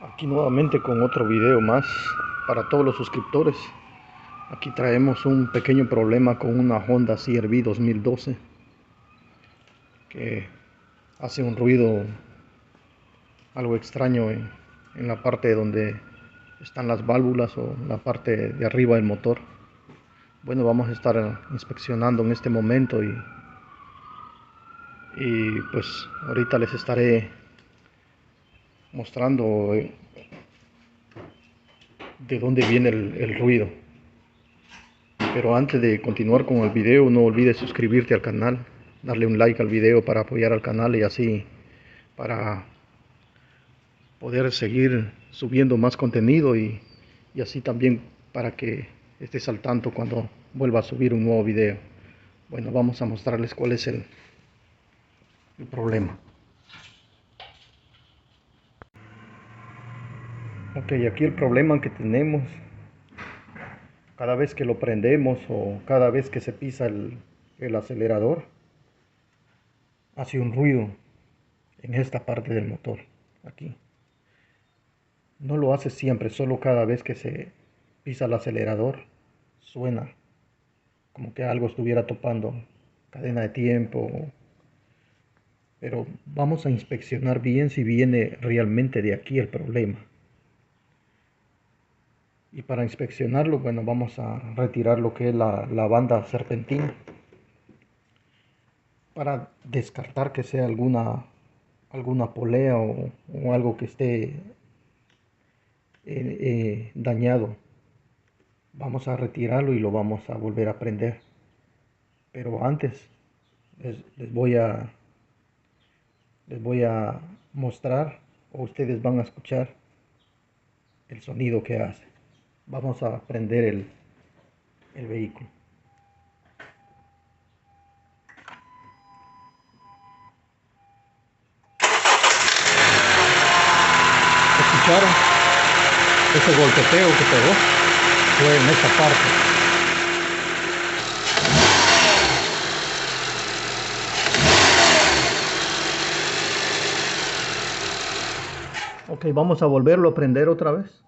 Aquí nuevamente con otro video más para todos los suscriptores. Aquí traemos un pequeño problema con una Honda CR-V 2012 que hace un ruido algo extraño en la parte donde están las válvulas o la parte de arriba del motor. Bueno, vamos a estar inspeccionando en este momento y pues ahorita les estaré mostrando de dónde viene el ruido. Pero antes de continuar con el video, no olvides suscribirte al canal, darle un like al video para apoyar al canal y así para poder seguir subiendo más contenido y así también para que estés al tanto cuando vuelva a subir un nuevo video. Bueno, vamos a mostrarles cuál es el problema. Ok, aquí el problema que tenemos, cada vez que lo prendemos o cada vez que se pisa el acelerador, hace un ruido en esta parte del motor, aquí. No lo hace siempre, solo cada vez que se pisa el acelerador suena como que algo estuviera topando cadena de tiempo. Pero vamos a inspeccionar bien si viene realmente de aquí el problema. Y para inspeccionarlo, bueno, vamos a retirar lo que es la banda serpentina para descartar que sea alguna polea o algo que esté dañado. Vamos a retirarlo y lo vamos a volver a prender. Pero antes les voy a mostrar, o ustedes van a escuchar el sonido que hace. Vamos a prender el vehículo. ¿Escucharon? Ese golpeteo que pegó fue en esta parte. Ok, vamos a volverlo a prender otra vez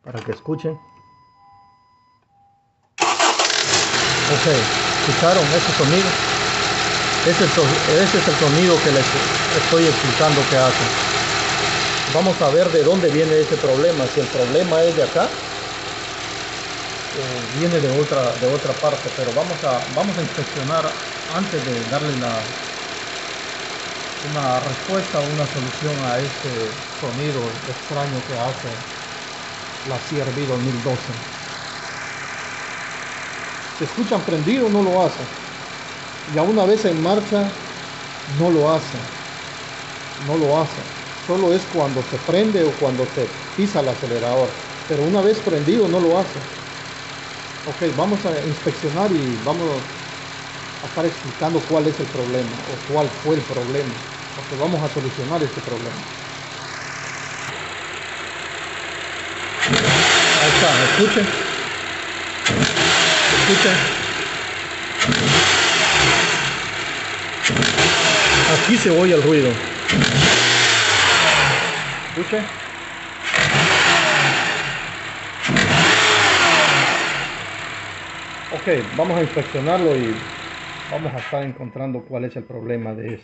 para que escuchen. Ok, ¿escucharon ese sonido? Ese es el sonido que les estoy explicando que hace. Vamos a ver de dónde viene ese problema. Si el problema es de acá, viene de otra parte, pero vamos a inspeccionar antes de darle una respuesta o una solución a este sonido extraño que hace la CR-V 2012. ¿Se escuchan prendido? No lo hace. Ya una vez en marcha no lo hace. Solo es cuando se prende o cuando se pisa el acelerador, pero una vez prendido no lo hace. Ok, vamos a inspeccionar y vamos a estar explicando cuál es el problema o cuál fue el problema, porque vamos a solucionar este problema. Ahí está, escuchen. Aquí se oye el ruido. Escuchen. Ok, vamos a inspeccionarlo y vamos a estar encontrando cuál es el problema de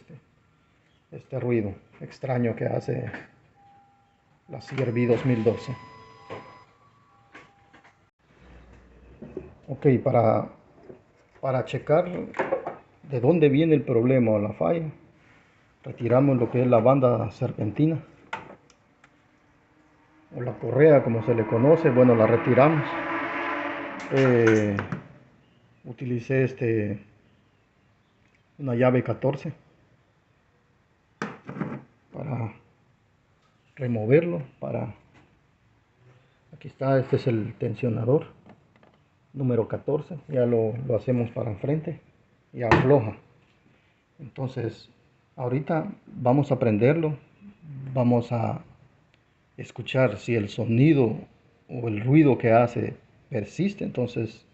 este ruido extraño que hace la CR-V 2012. Ok, para checar de dónde viene el problema o la falla, retiramos lo que es la banda serpentina o la correa como se le conoce. Bueno, la retiramos. Utilicé una llave 14 para removerlo. Aquí está, este es el tensionador número 14. Ya lo hacemos para enfrente y afloja. Entonces ahorita vamos a prenderlo, vamos a escuchar si el sonido o el ruido que hace persiste. Entonces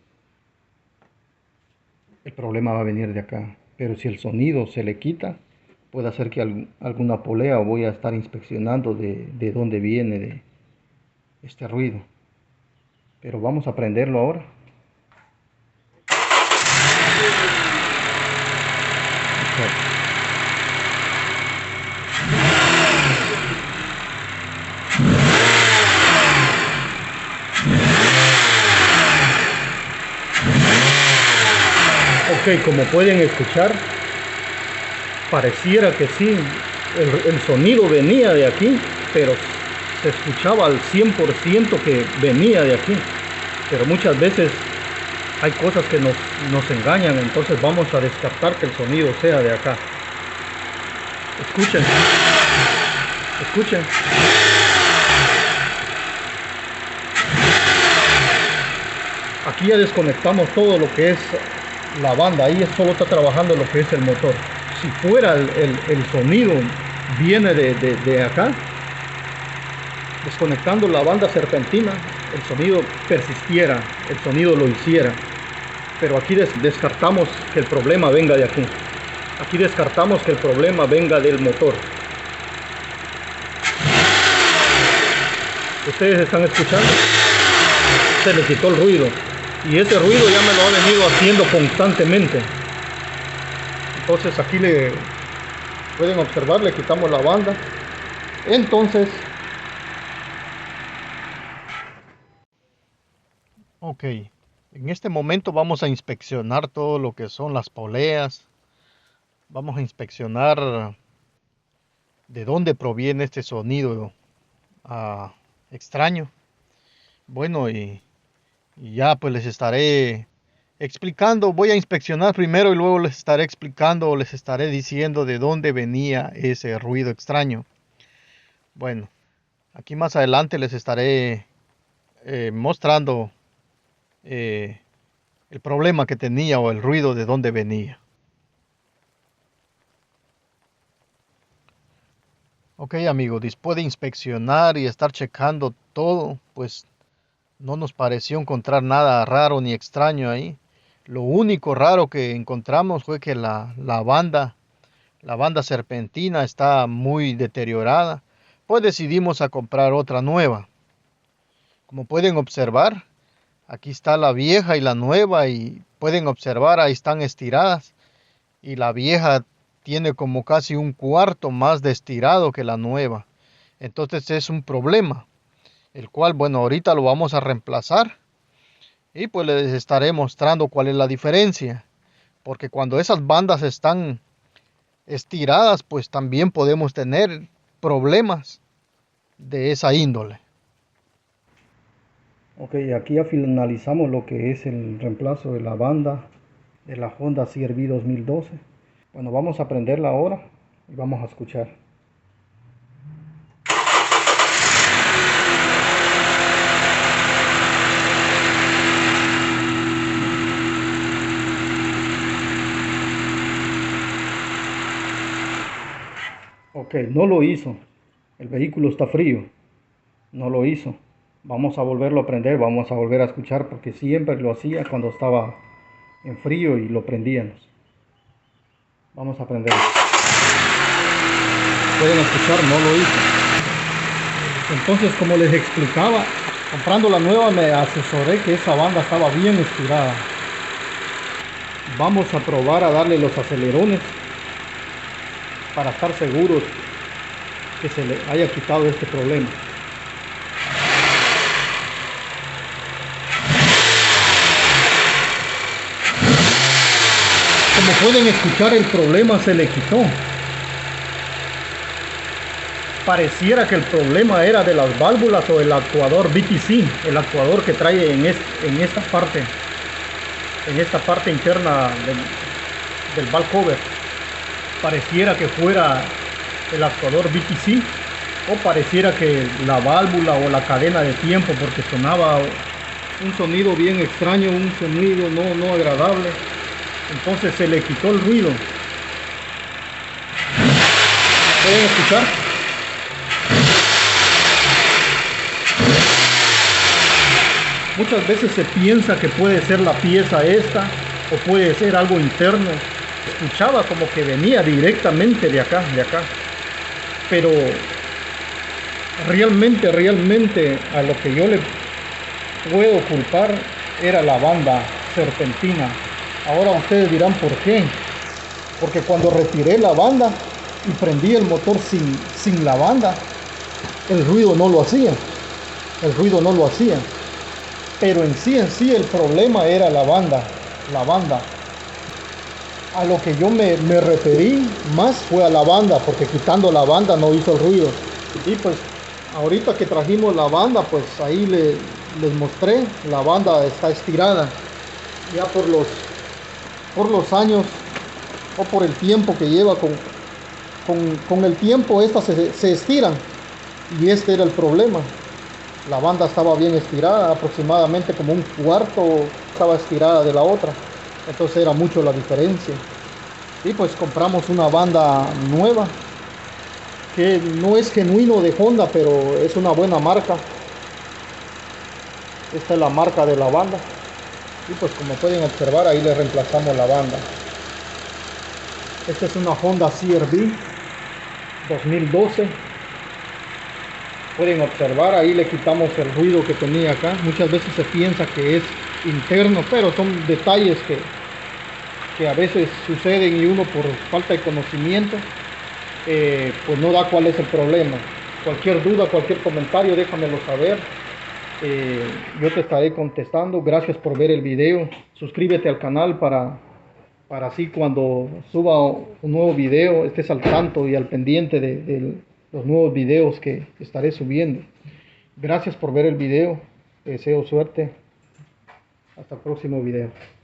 el problema va a venir de acá. Pero si el sonido se le quita, puede ser que alguna polea, o voy a estar inspeccionando de dónde viene de este ruido. Pero vamos a prenderlo ahora. Ok, como pueden escuchar, pareciera que sí, el sonido venía de aquí, pero se escuchaba al 100% que venía de aquí. Pero muchas veces hay cosas que nos engañan, entonces vamos a descartar que el sonido sea de acá. Escuchen, escuchen. Aquí ya desconectamos todo lo que es la banda, ahí solo está trabajando lo que es el motor. Si fuera el sonido viene de acá, desconectando la banda serpentina, el sonido persistiera, el sonido lo hiciera. Pero aquí descartamos que el problema venga de aquí. Aquí descartamos que el problema venga del motor. ¿Ustedes están escuchando? Se le quitó el ruido. Y ese ruido ya me lo ha venido haciendo constantemente. Entonces aquí pueden observar, le quitamos la banda. Entonces, ok, en este momento vamos a inspeccionar todo lo que son las poleas. Vamos a inspeccionar de dónde proviene este sonido extraño. Bueno, y ya pues les estaré explicando. Voy a inspeccionar primero y luego les estaré explicando o les estaré diciendo de dónde venía ese ruido extraño. Bueno, aquí más adelante les estaré mostrando el problema que tenía o el ruido de dónde venía. Ok, amigo, después de inspeccionar y estar checando todo, pues no nos pareció encontrar nada raro ni extraño ahí. Lo único raro que encontramos fue que la banda serpentina está muy deteriorada. Pues decidimos a comprar otra nueva. Como pueden observar, aquí está la vieja y la nueva, y pueden observar, ahí están estiradas. Y la vieja tiene como casi un cuarto más de estirado que la nueva. Entonces es un problema, el cual, bueno, ahorita lo vamos a reemplazar. Y pues les estaré mostrando cuál es la diferencia. Porque cuando esas bandas están estiradas, pues también podemos tener problemas de esa índole. Ok, aquí ya finalizamos lo que es el reemplazo de la banda de la Honda CR-V 2012. Bueno, vamos a prenderla ahora y vamos a escuchar. Ok, no lo hizo. El vehículo está frío. No lo hizo. Vamos a volverlo a prender, vamos a volver a escuchar, porque siempre lo hacía cuando estaba en frío y lo prendíamos. Vamos a prenderlo. Pueden escuchar, no lo hizo. Entonces, como les explicaba, comprando la nueva me asesoré que esa banda estaba bien estirada. Vamos a probar a darle los acelerones para estar seguros que se le haya quitado este problema. Como pueden escuchar, el problema se le quitó. Pareciera que el problema era de las válvulas o el actuador BTC, el actuador que trae en esta parte interna del valve cover. Pareciera que fuera el actuador BTC, o pareciera que la válvula o la cadena de tiempo, porque sonaba un sonido bien extraño, un sonido no agradable. Entonces se le quitó el ruido. ¿Pueden escuchar? Muchas veces se piensa que puede ser la pieza esta, o puede ser algo interno, Escuchaba como que venía directamente de acá, pero realmente a lo que yo le puedo culpar era la banda serpentina. Ahora ustedes dirán por qué. Porque cuando retiré la banda y prendí el motor sin la banda, el ruido no lo hacía. El ruido no lo hacía. Pero en sí el problema era la banda. La banda. A lo que yo me referí más fue a la banda, porque quitando la banda no hizo el ruido. Y pues ahorita que trajimos la banda, pues ahí les mostré, la banda está estirada. Ya por los años o por el tiempo que lleva con el tiempo estas se estiran. Y este era el problema. La banda estaba bien estirada, aproximadamente como un cuarto estaba estirada de la otra. Entonces era mucho la diferencia. Y pues compramos una banda nueva, que no es genuino de Honda, pero es una buena marca. Esta es la marca de la banda. Y pues como pueden observar, ahí le reemplazamos la banda. Esta es una Honda CR-V 2012. Pueden observar, ahí le quitamos el ruido que tenía acá. Muchas veces se piensa que es interno, pero son detalles que a veces suceden y uno por falta de conocimiento pues no da cuál es el problema. Cualquier duda, cualquier comentario, déjamelo saber. Yo te estaré contestando. Gracias por ver el video. Suscríbete al canal para así cuando suba un nuevo video estés al tanto y al pendiente de los nuevos videos que estaré subiendo. Gracias por ver el video. Te deseo suerte. Hasta el próximo video.